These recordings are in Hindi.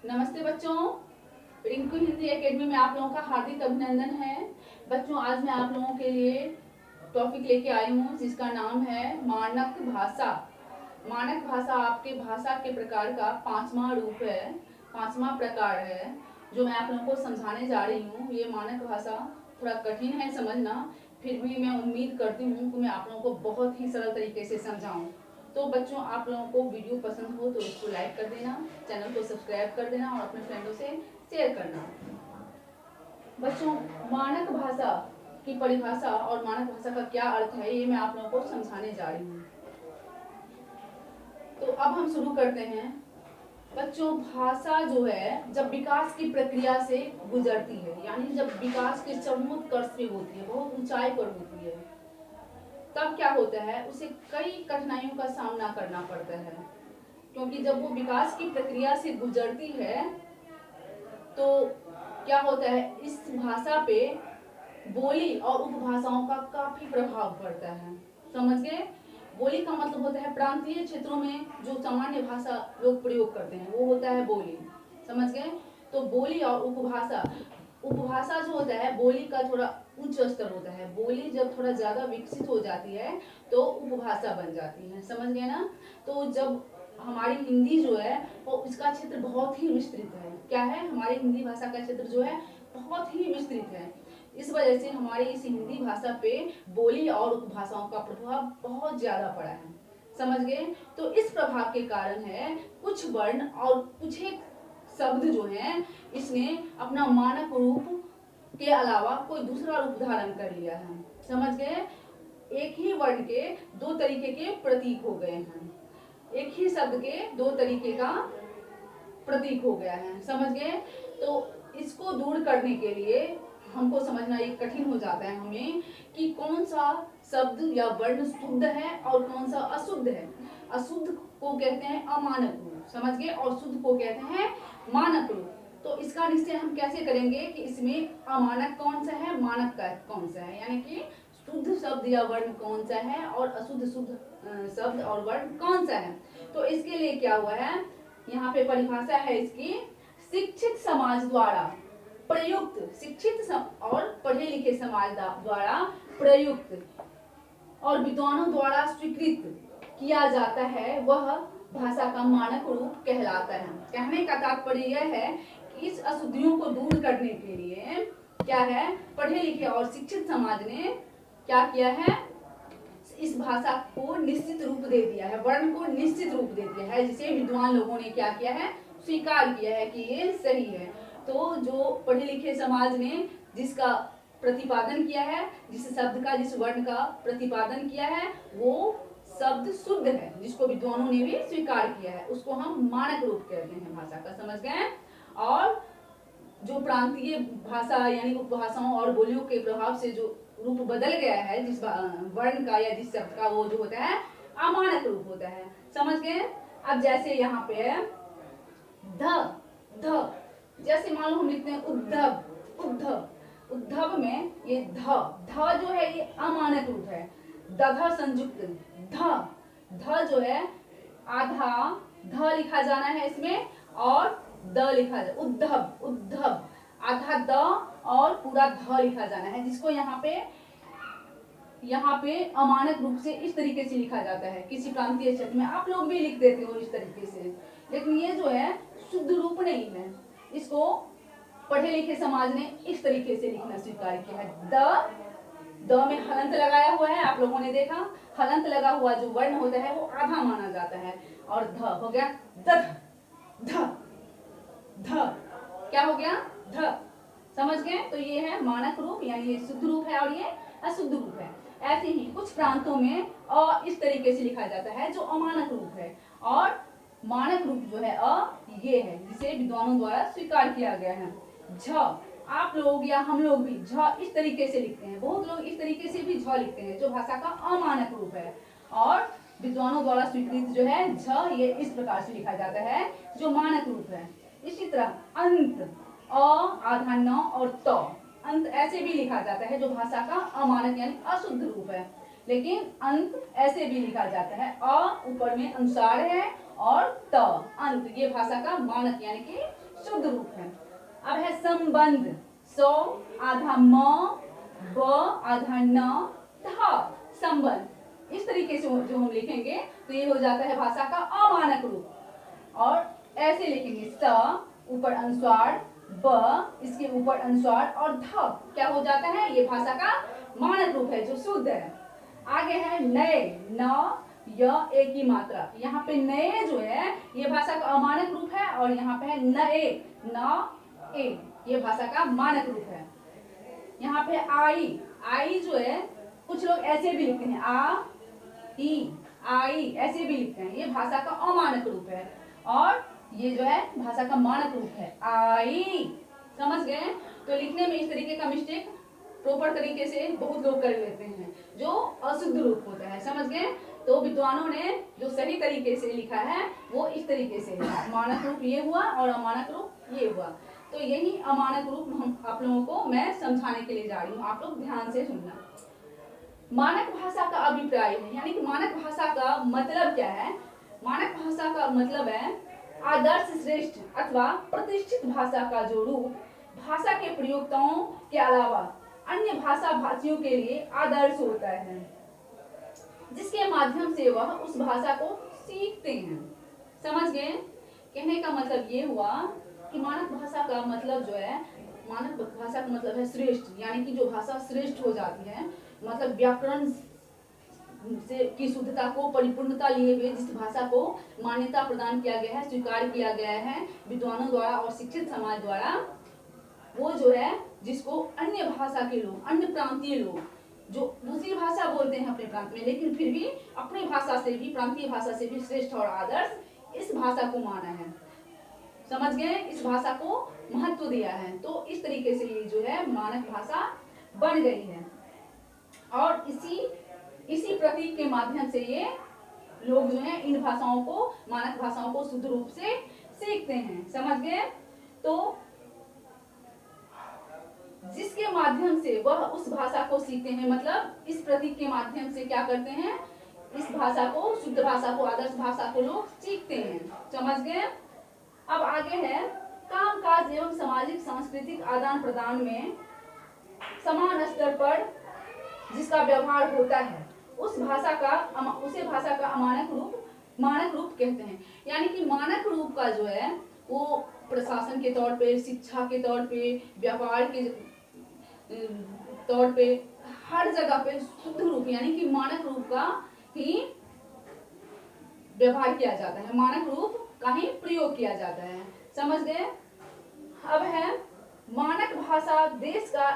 नमस्ते बच्चों, रिंकू हिंदी एकेडमी में आप लोगों का हार्दिक अभिनंदन है। बच्चों, आज मैं आप लोगों के लिए टॉपिक लेके आई हूँ जिसका नाम है मानक भाषा। मानक भाषा आपके भाषा के प्रकार का पांचवा रूप है, पांचवा प्रकार है जो मैं आप लोगों को समझाने जा रही हूँ। ये मानक भाषा थोड़ा कठिन है समझना, फिर भी मैं उम्मीद करती हूँ कि मैं आप लोगों को बहुत ही सरल तरीके से समझाऊँ। तो बच्चों, आप लोगों को वीडियो पसंद हो तो इसको लाइक कर देना, चैनल को सब्सक्राइब कर देना और अपने फ्रेंडों से शेयर करना। बच्चों, मानक भाषा की परिभाषा और मानक भाषा का क्या अर्थ है ये मैं आप लोगों को समझाने जा रही हूँ। तो अब हम शुरू करते हैं। बच्चों, भाषा जो है जब विकास की प्रक्रिया से गुजरती है, यानी जब विकास के चरमोत्कर्ष पे होती है, बहुत ऊंचाई पर होती है, तब क्या होता है, उसे कई कठिनाइयों का सामना करना पड़ता है। क्योंकि जब वो विकास की प्रक्रिया से गुजरती है तो क्या होता है, इस भाषा पे बोली और उपभाषाओं का काफी प्रभाव पड़ता है। समझ गए? बोली का मतलब होता है प्रांतीय क्षेत्रों में जो सामान्य भाषा लोग प्रयोग करते हैं वो होता है बोली। समझ गए? तो बोली और उपभाषा, उपभाषा जो होता है बोली का थोड़ा उच्च स्तर होता है। बोली जब थोड़ा ज्यादा विकसित हो जाती है तो उपभाषा बन जाती है। समझ गए ना? तो जब हमारी हिंदी जो है वो इसका क्षेत्र बहुत ही विस्तृत है। क्या है? हमारी हिंदी भाषा का क्षेत्र जो है बहुत ही विस्तृत है। इस वजह से हमारी इस हिंदी भाषा पे बोली और उपभाषाओं का प्रभाव बहुत ज्यादा पड़ा है। समझ गए? तो इस प्रभाव के कारण है कुछ वर्ण और कुछ एक शब्द जो है इसने अपना मानक रूप के अलावा कोई दूसरा रूप धारण कर लिया है। समझ गए? एक ही वर्ण के दो तरीके के प्रतीक हो गए हैं, एक ही शब्द के दो तरीके का प्रतीक हो गया है। समझ गए? तो इसको दूर करने के लिए हमको समझना ये कठिन हो जाता है हमें कि कौन सा शब्द या वर्ण शुद्ध है और कौन सा अशुद्ध है। अशुद्ध को कहते हैं अमानक रूप, समझ गए, और शुद्ध को कहते हैं मानक रूप। तो इसका निश्चय हम कैसे करेंगे कि इसमें अमानक कौन सा है, मानक का कौन सा है, यानी कि शुद्ध शब्द या वर्ण कौन सा है और अशुद्ध शुद्ध शब्द और वर्ण कौन सा है। तो इसके लिए क्या हुआ है, यहाँ पे परिभाषा है इसकी, शिक्षित समाज द्वारा प्रयुक्त, शिक्षित और पढ़े लिखे समाज द्वारा प्रयुक्त और विद्वानों द्वारा स्वीकृत किया जाता है वह भाषा का मानक रूप कहलाता है। कहने का तात्पर्य यह है कि इस अशुद्धियों को दूर करने के लिए क्या है, पढ़े लिखे और शिक्षित समाज ने क्या किया है, इस भाषा को निश्चित रूप दे दिया है, वर्ण को निश्चित रूप दे दिया है, जिसे विद्वान लोगों ने क्या किया है, स्वीकार किया है कि ये सही है। तो जो पढ़े लिखे समाज ने जिसका प्रतिपादन किया है, जिस शब्द का, जिस वर्ण का प्रतिपादन किया है, वो शब्द शुद्ध है, जिसको विद्वानों ने भी स्वीकार किया है, उसको हम मानक रूप कहते हैं भाषा का। समझ गए? और जो प्रांतीय भाषा यानी उपभाषाओं और बोलियों के प्रभाव से जो रूप बदल गया है जिस वर्ण का या जिस शब्द का, वो जो होता है अमानक रूप होता है। समझ गए? अब जैसे यहाँ पे है ध, ध, जैसे मान लो हम लिखते हैं उद्धव, उद्धव, उद्धव में ये ध, ध जो है ये अमानक रूप है। दध संयुक्त ध, ध जो है आधा ध लिखा जाना है इसमें और द लिखा जाए, उद्धव, उद्धव, आधा द और पूरा ध लिखा जाना है, जिसको यहाँ पे अमानक रूप से इस तरीके से लिखा जाता है। किसी प्रांतीय क्षेत्र में आप लोग भी लिख देते हो इस तरीके से, लेकिन ये जो है शुद्ध रूप नहीं है, इसको पढ़े लिखे समाज ने इस तरीके से लिखना स्वीकार किया है। द में हलंत लगाया हुआ है, आप लोगों ने देखा, हलंत लगा हुआ जो वर्ण होता है वो आधा माना जाता है, और ध हो गया दध, ध, ध क्या हो गया, ध। समझ गए? तो ये है मानक रूप, यानी ये शुद्ध रूप है और ये अशुद्ध रूप है। ऐसे ही कुछ प्रांतों में अ इस तरीके से लिखा जाता है जो अमानक रूप है, और मानक रूप जो है अ ये है जिसे विद्वानों द्वारा स्वीकार किया गया है। झ, आप लोग या हम लोग भी झ इस तरीके से लिखते हैं, बहुत लोग इस तरीके से भी झ लिखते हैं जो भाषा का अमानक रूप है, और विद्वानों द्वारा स्वीकृत जो है झ ये इस प्रकार से लिखा जाता है जो मानक रूप है। इसी तरह अंत, अ आधा न और त, अंत ऐसे भी लिखा जाता है जो भाषा का अमानक यानी अशुद्ध रूप है, लेकिन अंत ऐसे भी लिखा जाता है, अ ऊपर में अनुसार है और त अंत, ये भाषा का मानक यानी कि शुद्ध रूप है। अब है संबंध, सो आधा म, ब आधा न, ध, संबंध। इस तरीके से जो हम लिखेंगे तो ये हो जाता है भाषा का अमानक रूप। और ऐसे लिखेंगे स ऊपर अनुस्वार, ब इसके ऊपर अनुस्वार और ध क्या हो जाता है, ये भाषा का मानक रूप है जो शुद्ध है। आगे है नए, न य ए की मात्रा। यहाँ पे नए जो है ये भाषा का अमानक रूप है और यहाँ पे है नए, न ए, ये भाषा का मानक रूप है। यहाँ पे आई, आई जो है कुछ लोग ऐसे भी लिखते हैं, आ ई, आई ऐसे भी लिखते हैं, ये भाषा का अमानक रूप है। और ये जो है भाषा का मानक रूप है, आई। समझ गए? तो लिखने में इस तरीके का मिस्टेक प्रॉपर तरीके से बहुत लोग कर लेते हैं जो अशुद्ध रूप होता है। समझ गए? तो विद्वानों ने जो सही तरीके से लिखा है वो इस तरीके से है, मानक रूप ये हुआ और अमानक रूप ये हुआ। तो यही अमानक रूप हम आप लोगों को मैं समझाने के लिए जा रही हूँ, आप लोग ध्यान से सुनना। मानक भाषा का अभिप्राय है, यानी कि मानक भाषा का मतलब क्या है? मानक भाषा का मतलब है आदर्श, श्रेष्ठ अथवा प्रतिष्ठित भाषा का जो रूप भाषा के प्रयोक्ताओं के अलावा अन्य भाषा भाषियों के लिए आदर्श होता है, जिसके माध्यम से वह उस भाषा को सीखते हैं। समझ गए? कहने का मतलब ये हुआ कि मानक भाषा का मतलब जो है, मानक भाषा का मतलब है श्रेष्ठ, यानी कि जो भाषा श्रेष्ठ हो जाती है, मतलब व्याकरण से की शुद्धता को परिपूर्णता लिए हुए जिस भाषा को मान्यता प्रदान किया गया है, स्वीकार किया गया है विद्वानों द्वारा और शिक्षित समाज द्वारा, वो जो है जिसको अन्य भाषा के लोग, अन्य प्रांतीय लोग जो दूसरी भाषा बोलते हैं अपने प्रांत में, लेकिन फिर भी अपनी भाषा से भी, प्रांतीय भाषा से भी श्रेष्ठ और आदर्श इस भाषा को माना है। समझ गए? इस भाषा को महत्व दिया है। तो इस तरीके से ये जो है मानक भाषा बन गई है और इसी प्रतीक के माध्यम से ये लोग जो है इन भाषाओं को, मानक भाषाओं को शुद्ध रूप से सीखते हैं। समझ गए? तो जिसके माध्यम से वह उस भाषा को सीखते हैं, मतलब इस प्रतीक के माध्यम से क्या करते हैं, इस भाषा को, शुद्ध भाषा को, आदर्श भाषा को लोग सीखते हैं। समझ गए? अब आगे है काम काज एवं सामाजिक सांस्कृतिक आदान प्रदान में समान स्तर पर जिसका व्यवहार होता है उसे भाषा का मानक रूप कहते हैं। यानी कि मानक रूप का जो है वो प्रशासन के तौर पे, शिक्षा के तौर पे, व्यापार के तौर पे, हर जगह पे शुद्ध रूप यानी कि मानक रूप का ही व्यवहार किया जाता है, मानक रूप का ही प्रयोग किया जाता है। समझ गए? अब है मानक भाषा देश का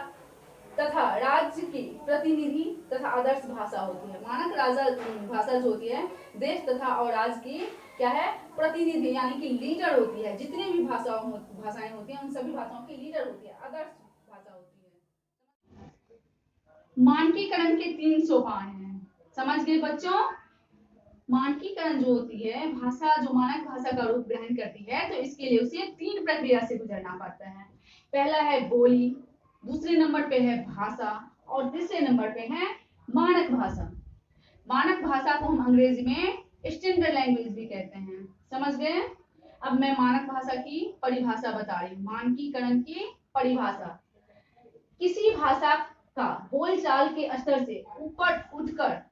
तथा राज्य की प्रतिनिधि तथा आदर्श भाषा होती है। मानक भाषा जो होती है देश तथा और राज्य की क्या है, प्रतिनिधि यानी कि लीडर होती है। जितने भी भाषाएं होती हैं उन सभी भाषाओं की लीडर होती है, आदर्श भाषा होती है। मानकीकरण के 3 सोपान हैं। समझ गए बच्चों? मानकीकरण जो होती है, भाषा जो मानक भाषा का रूप ग्रहण करती है तो इसके लिए उसे 3 प्रक्रिया से गुजरना पड़ता है। पहला है बोली, दूसरे नंबर पे है भाषा और तीसरे नंबर पे है मानक भाषा। मानक भाषा को हम अंग्रेजी में स्टैंडर्ड लैंग्वेज भी कहते हैं। समझ गए? अब मैं मानक भाषा की परिभाषा बता रही हूँ। मानकीकरण की परिभाषा, किसी भाषा का बोलचाल के स्तर से ऊपर उठकर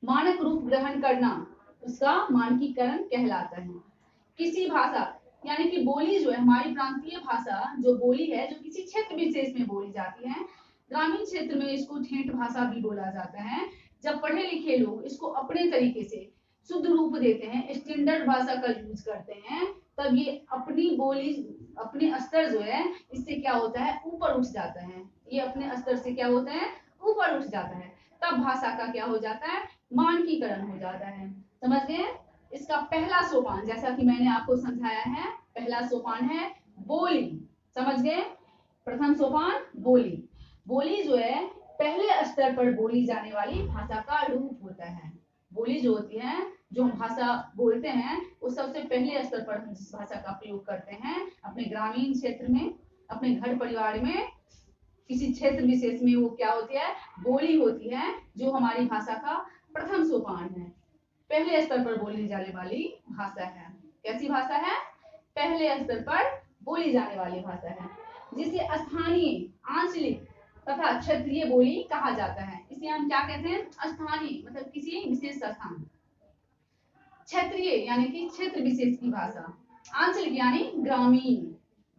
मानक रूप ग्रहण करना उसका मानकीकरण कहलाता है। किसी भाषा यानी कि बोली जो है, हमारी प्रांतीय भाषा जो बोली है, जो किसी क्षेत्र विशेष में बोली जाती है, ग्रामीण क्षेत्र में इसको ठेठ भाषा भी बोला जाता है। जब पढ़े लिखे लोग इसको अपने तरीके से शुद्ध रूप देते हैं, स्टैंडर्ड भाषा का यूज करते हैं, तब ये अपनी बोली, अपने स्तर जो है इससे क्या होता है, ऊपर उठ जाता है। ये अपने स्तर से क्या होता है, ऊपर उठ जाता है। तब भाषा का क्या हो जाता है, मानकीकरण हो जाता है। समझ गए? इसका पहला सोपान, जैसा कि मैंने आपको समझाया है, पहला सोपान है बोली। समझ गए? प्रथम सोपान बोली। बोली जो है पहले स्तर पर बोली जाने वाली भाषा का रूप होता है। बोली जो होती है, जो हम भाषा बोलते हैं, वो सबसे पहले स्तर पर हम जिस भाषा का प्रयोग करते हैं अपने ग्रामीण क्षेत्र में, अपने घर परिवार में, किसी क्षेत्र विशेष में, वो क्या होती है, बोली होती है, जो हमारी भाषा का प्रथम सोपान है, पहले स्तर पर बोली जाने वाली भाषा है। कैसी भाषा है? पहले स्तर पर बोली जाने वाली भाषा है, जिसे स्थानीय, आंचलिक तथा क्षेत्रीय बोली कहा जाता है। इसे हम क्या कहते हैं? स्थानीय मतलब किसी विशेष स्थान, क्षेत्रीय यानी कि क्षेत्र विशेष की भाषा, आंचलिक यानी ग्रामीण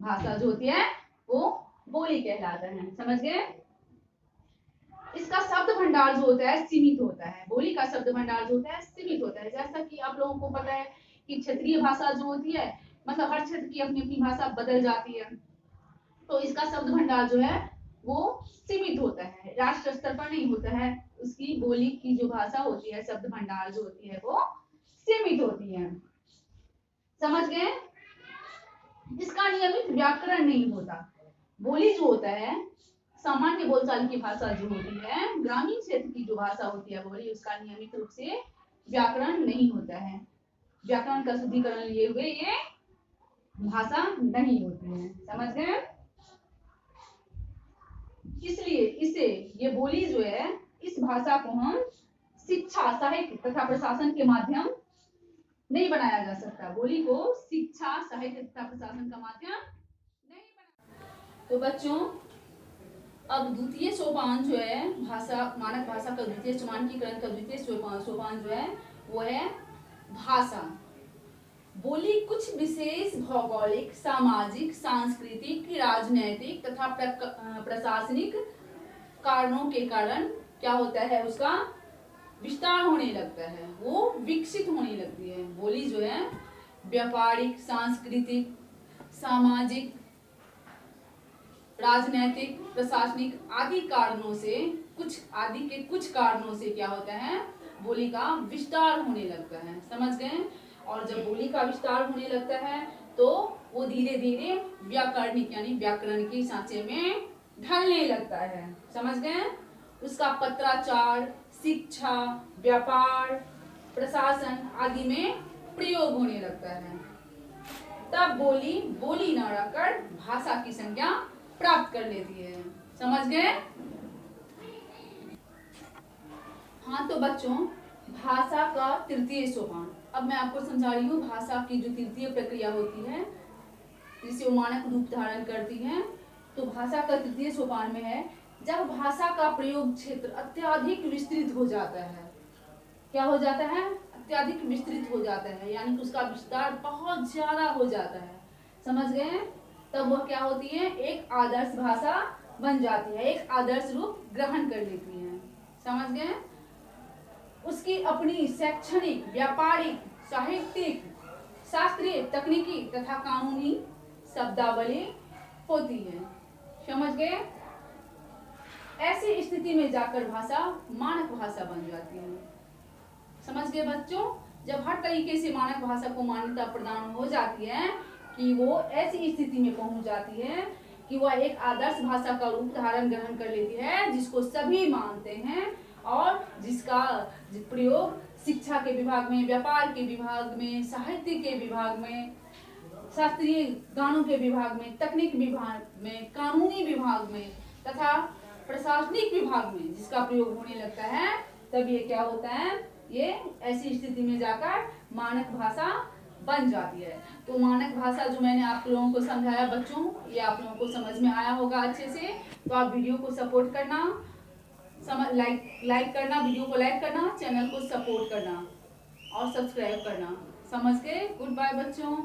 भाषा जो होती है वो बोली कहलाता है। समझ गए? इसका शब्द भंडार जो होता है सीमित होता है। बोली का शब्द भंडार जो होता है सीमित होता है। जैसा कि आप लोगों को पता है कि क्षेत्रीय भाषा जो होती है मतलब हर क्षेत्र की अपनी अपनी भाषा बदल जाती है, तो इसका शब्द भंडार जो है वो सीमित होता है, राष्ट्र स्तर पर नहीं होता है। उसकी बोली की जो भाषा होती है, शब्द भंडार जो होती है वो सीमित होती है। समझ गए? इसका नियमित व्याकरण नहीं होता। बोली जो होता है सामान्य बोलचाल की भाषा जो होती है, ग्रामीण क्षेत्र की जो भाषा होती है बोली, उसका नियमित रूप से व्याकरण नहीं होता है। व्याकरण का शुद्धिकरण लिए हुए ये भाषा नहीं होती है। समझ गए? इसलिए इसे ये बोली जो है, इस भाषा को हम शिक्षा, साहित्य तथा प्रशासन के माध्यम नहीं बनाया जा सकता। बोली को शिक्षा, साहित्य तथा प्रशासन का माध्यम नहीं बनाया। तो बच्चों, अब द्वितीय सोपान जो है भाषा, मानक भाषा का द्वितीय मानकीकरण का द्वितीय सोपान जो है वो है भाषा। बोली कुछ विशेष भौगोलिक, सामाजिक, सांस्कृतिक, राजनैतिक तथा प्रशासनिक कारणों के कारण क्या होता है, उसका विस्तार होने लगता है, वो विकसित होने लगती है। बोली जो है व्यापारिक, सांस्कृतिक, सामाजिक, राजनैतिक, प्रशासनिक आदि कारणों से, कुछ कारणों से क्या होता है, बोली का विस्तार होने लगता है। समझ गए? और जब बोली का विस्तार होने लगता है तो वो धीरे धीरे व्याकरणिक यानी व्याकरण के सांचे में ढलने लगता है। समझ गए? उसका पत्राचार, शिक्षा, व्यापार, प्रशासन आदि में प्रयोग होने लगता है। तब बोली बोली न रहकर भाषा की संज्ञा प्राप्त कर लेती है। समझ गए? हाँ, तो बच्चों, भाषा का तृतीय सोपान, अब मैं आपको समझा रही हूँ भाषा की जो तृतीय प्रक्रिया होती है जिसे वो मानक रूप धारण करती है। तो भाषा का तृतीय सोपान में है जब भाषा का प्रयोग क्षेत्र अत्यधिक विस्तृत हो जाता है। क्या हो जाता है? अत्यधिक विस्तृत हो जाता है, यानी कि उसका विस्तार बहुत ज्यादा हो जाता है। समझ गए? तब वह क्या होती है, एक आदर्श भाषा बन जाती है, एक आदर्श रूप ग्रहण कर लेती है। समझ गए? उसकी अपनी शैक्षणिक, व्यापारिक, साहित्यिक, शास्त्रीय, तकनीकी तथा कानूनी शब्दावली होती है। समझ गए? ऐसी स्थिति में जाकर भाषा मानक भाषा बन जाती है। समझ गए बच्चों? जब हर तरीके से मानक भाषा को मान्यता प्रदान हो जाती है कि वो ऐसी स्थिति में पहुंच जाती है कि वह एक आदर्श भाषा का रूप धारण ग्रहण कर लेती है, जिसको सभी मानते हैं और जिसका प्रयोग शिक्षा के विभाग में, व्यापार के विभाग में, साहित्य के विभाग में, शास्त्रीय गानों के विभाग में, तकनीक विभाग में, कानूनी विभाग में तथा प्रशासनिक विभाग में जिसका प्रयोग होने लगता है, तब ये क्या होता है, ये ऐसी स्थिति में जाकर मानक भाषा बन जाती है। तो मानक भाषा जो मैंने आप लोगों को समझाया बच्चों, ये आप लोगों को समझ में आया होगा अच्छे से। तो आप वीडियो को सपोर्ट करना, लाइक करना, वीडियो को लाइक करना, चैनल को सपोर्ट करना और सब्सक्राइब करना। समझ गए? गुड बाय बच्चों।